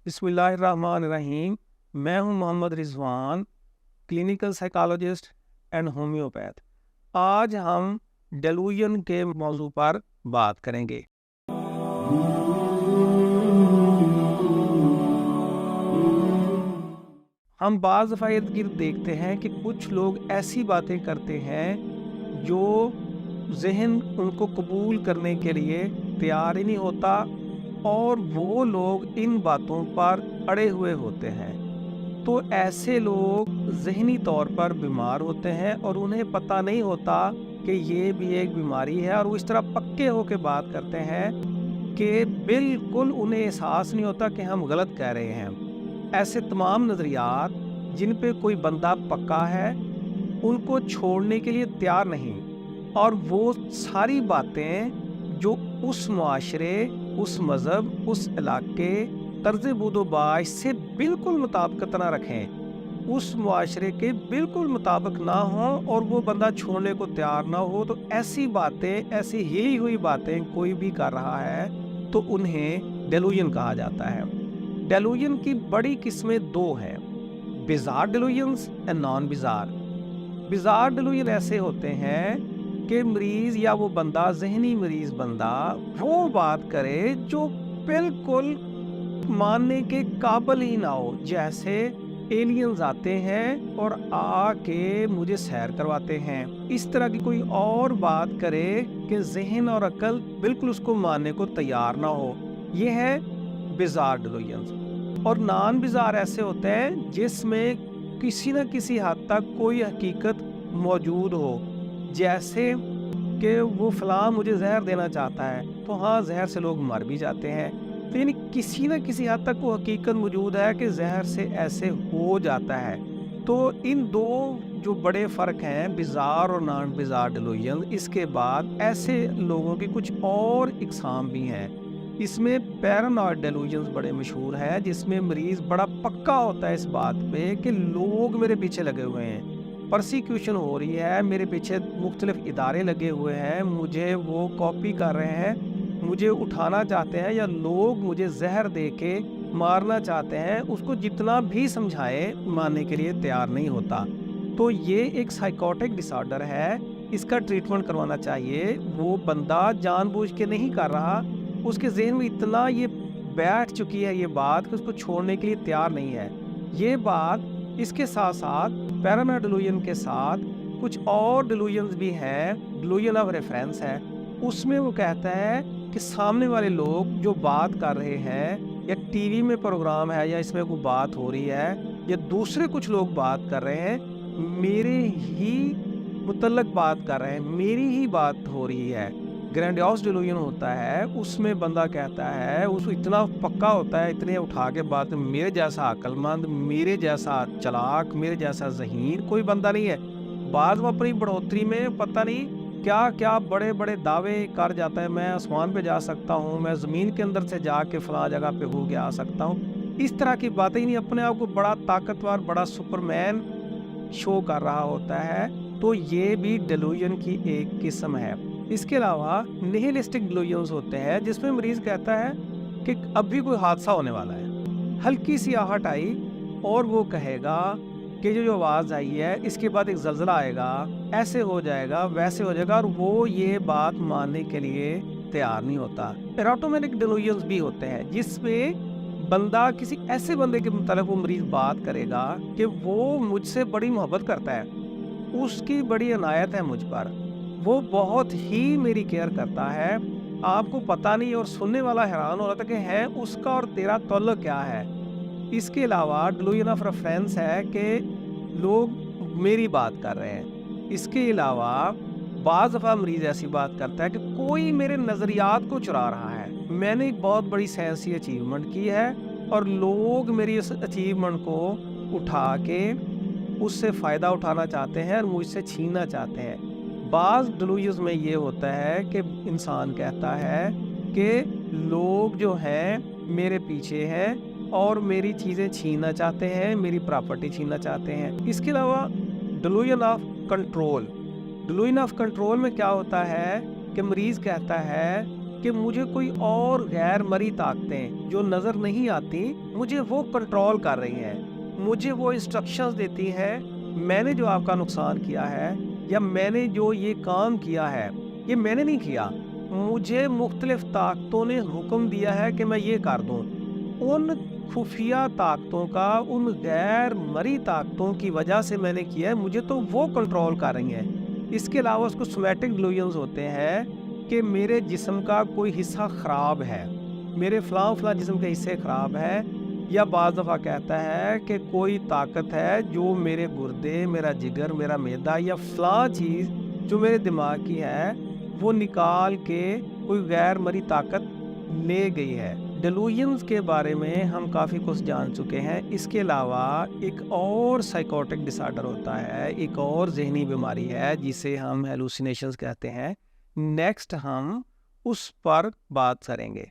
بسم اللہ الرحمن الرحیم۔ میں ہوں محمد رضوان، کلینکل سائیکالوجسٹ اینڈ ہومیوپیتھ۔ آج ہم ڈیلوژن کے موضوع پر بات کریں گے۔ ہم بعض دفعہ ارد گرد دیکھتے ہیں کہ کچھ لوگ ایسی باتیں کرتے ہیں جو ذہن ان کو قبول کرنے کے لیے تیار ہی نہیں ہوتا، اور وہ لوگ ان باتوں پر اڑے ہوئے ہوتے ہیں۔ تو ایسے لوگ ذہنی طور پر بیمار ہوتے ہیں اور انہیں پتہ نہیں ہوتا کہ یہ بھی ایک بیماری ہے، اور وہ اس طرح پکے ہو کے بات کرتے ہیں کہ بالکل انہیں احساس نہیں ہوتا کہ ہم غلط کہہ رہے ہیں۔ ایسے تمام نظریات جن پہ کوئی بندہ پکا ہے ان کو چھوڑنے کے لیے تیار نہیں، اور وہ ساری باتیں جو اس معاشرے، اس مذہب، اس علاقے، طرز بود و باش سے بالکل مطابقت نہ رکھیں، اس معاشرے کے بالکل مطابق نہ ہوں، اور وہ بندہ چھوڑنے کو تیار نہ ہو، تو ایسی باتیں، ایسی ہلی ہوئی باتیں کوئی بھی کر رہا ہے تو انہیں ڈیلوژن کہا جاتا ہے۔ ڈیلوژن کی بڑی قسمیں دو ہیں، بیزار ڈیلوژنز اینڈ نان بیزار۔ بیزار ڈیلوژن ایسے ہوتے ہیں کہ مریض یا وہ بندہ، ذہنی مریض بندہ، وہ بات کرے جو بالکل ماننے کے قابل ہی نہ ہو، جیسے ایلینز آتے ہیں اور آ کے مجھے سیر کرواتے ہیں، اس طرح کی کوئی اور بات کرے کہ ذہن اور عقل بالکل اس کو ماننے کو تیار نہ ہو، یہ ہے بیزار ڈیلوژنز۔ اور نان بیزار ایسے ہوتے ہیں جس میں کسی نہ کسی حد تک کوئی حقیقت موجود ہو، جیسے کہ وہ فلاں مجھے زہر دینا چاہتا ہے، تو ہاں زہر سے لوگ مر بھی جاتے ہیں، تو یعنی کسی نہ کسی حد تک وہ حقیقت موجود ہے کہ زہر سے ایسے ہو جاتا ہے۔ تو ان دو جو بڑے فرق ہیں، بیزار اور نان بیزار ڈیلوژن، اس کے بعد ایسے لوگوں کی کچھ اور اقسام بھی ہیں۔ اس میں پیرانوئڈ ڈیلوژنز بڑے مشہور ہے، جس میں مریض بڑا پکا ہوتا ہے اس بات پہ کہ لوگ میرے پیچھے لگے ہوئے ہیں، پرسیکیوشن ہو رہی ہے، میرے پیچھے مختلف ادارے لگے ہوئے ہیں، مجھے وہ کاپی کر رہے ہیں، مجھے اٹھانا چاہتے ہیں، یا لوگ مجھے زہر دے کے مارنا چاہتے ہیں، اس کو جتنا بھی سمجھائے ماننے کے لیے تیار نہیں ہوتا۔ تو یہ ایک سائیکوٹک ڈس آرڈر ہے، اس کا ٹریٹمنٹ کروانا چاہیے۔ وہ بندہ جان بوجھ کے نہیں کر رہا، اس کے ذہن میں اتنا یہ بیٹھ چکی ہے یہ بات کہ اس کو چھوڑنے کے لیے تیار نہیں ہے۔ یہ بات اس کے ساتھ ساتھ پیرانوئڈ ڈیلوژن کے ساتھ کچھ اور ڈیلوژنز بھی ہیں، ڈیلوژن آف ریفرنس ہے۔ اس میں وہ کہتا ہے کہ سامنے والے لوگ جو بات کر رہے ہیں، یا ٹی وی میں پروگرام ہے، یا اس میں کوئی بات ہو رہی ہے، یا دوسرے کچھ لوگ بات کر رہے ہیں، میرے ہی متعلق بات کر رہے ہیں، میری ہی بات ہو رہی ہے۔ گرینڈیوس ڈیلوژن ہوتا ہے، اس میں بندہ کہتا ہے، اس کو اتنا پکا ہوتا ہے، اتنے اٹھا کے بات، میرے جیسا عقل مند، میرے جیسا چلاک، میرے جیسا ذہین کوئی بندہ نہیں ہے۔ بعض وہ اپنی بڑھوتری میں پتہ نہیں کیا کیا بڑے بڑے دعوے کر جاتا ہے، میں آسمان پہ جا سکتا ہوں، میں زمین کے اندر سے جا کے فلاں جگہ پہ ہو کے آ سکتا ہوں، اس طرح کی باتیں ہی نہیں، اپنے آپ کو بڑا طاقتور، بڑا سپرمین شو کر رہا ہوتا ہے۔ تو یہ بھی ڈیلوژن کی ایک قسم ہے۔ اس کے علاوہ نیہلسٹک ڈیلوژنز ہوتے ہیں، جس میں مریض کہتا ہے کہ اب بھی کوئی حادثہ ہونے والا ہے، ہلکی سی آہٹ آئی اور وہ کہے گا کہ جو آواز آئی ہے اس کے بعد ایک زلزلہ آئے گا، ایسے ہو جائے گا، ویسے ہو جائے گا، اور وہ یہ بات ماننے کے لیے تیار نہیں ہوتا۔ ایراٹومینک ڈیلوژنز بھی ہوتے ہیں، جس میں بندہ کسی ایسے بندے کے متعلق وہ مریض بات کرے گا کہ وہ مجھ سے بڑی محبت کرتا ہے، اس کی بڑی عنایت ہے مجھ پر، وہ بہت ہی میری کیئر کرتا ہے، آپ کو پتہ نہیں، اور سننے والا حیران ہو رہا تھا کہ ہے اس کا اور تیرا تعلق کیا ہے۔ اس کے علاوہ ڈیلوژن آف ریفرنس ہے کہ لوگ میری بات کر رہے ہیں۔ اس کے علاوہ بعض دفعہ مریض ایسی بات کرتا ہے کہ کوئی میرے نظریات کو چرا رہا ہے، میں نے ایک بہت بڑی سائنسی اچیومنٹ کی ہے، اور لوگ میری اس اچیومنٹ کو اٹھا کے اس سے فائدہ اٹھانا چاہتے ہیں اور مجھ سے چھیننا چاہتے ہیں۔ بعض ڈیلوژنز میں یہ ہوتا ہے کہ انسان کہتا ہے کہ لوگ جو ہیں میرے پیچھے ہیں اور میری چیزیں چھیننا چاہتے ہیں، میری پراپرٹی چھیننا چاہتے ہیں۔ اس کے علاوہ delusion of control, delusion of control میں کیا ہوتا ہے کہ مریض کہتا ہے کہ مجھے کوئی اور غیر مری طاقتیں جو نظر نہیں آتی مجھے وہ کنٹرول کر رہی ہیں، مجھے وہ انسٹرکشنز دیتی ہیں، میں نے جو آپ کا نقصان کیا ہے یا میں نے جو یہ کام کیا ہے یہ میں نے نہیں کیا، مجھے مختلف طاقتوں نے حکم دیا ہے کہ میں یہ کر دوں۔ ان خفیہ طاقتوں کا، ان غیر مری طاقتوں کی وجہ سے میں نے کیا ہے، مجھے تو وہ کنٹرول کر رہی ہیں۔ اس کے علاوہ اس کو سومیٹک ڈیلوژنز ہوتے ہیں کہ میرے جسم کا کوئی حصہ خراب ہے، میرے فلاں جسم کے حصے خراب ہے، یا بعض دفعہ کہتا ہے کہ کوئی طاقت ہے جو میرے گردے، میرا جگر، میرا معدہ یا فلاں چیز جو میرے دماغ کی ہے وہ نکال کے کوئی غیر مری طاقت لے گئی ہے۔ ڈیلوژنز کے بارے میں ہم کافی کچھ جان چکے ہیں۔ اس کے علاوہ ایک اور سائیکوٹک ڈس آرڈر ہوتا ہے، ایک اور ذہنی بیماری ہے جسے ہم ہیلوسینیشنز کہتے ہیں۔ نیکسٹ ہم اس پر بات کریں گے۔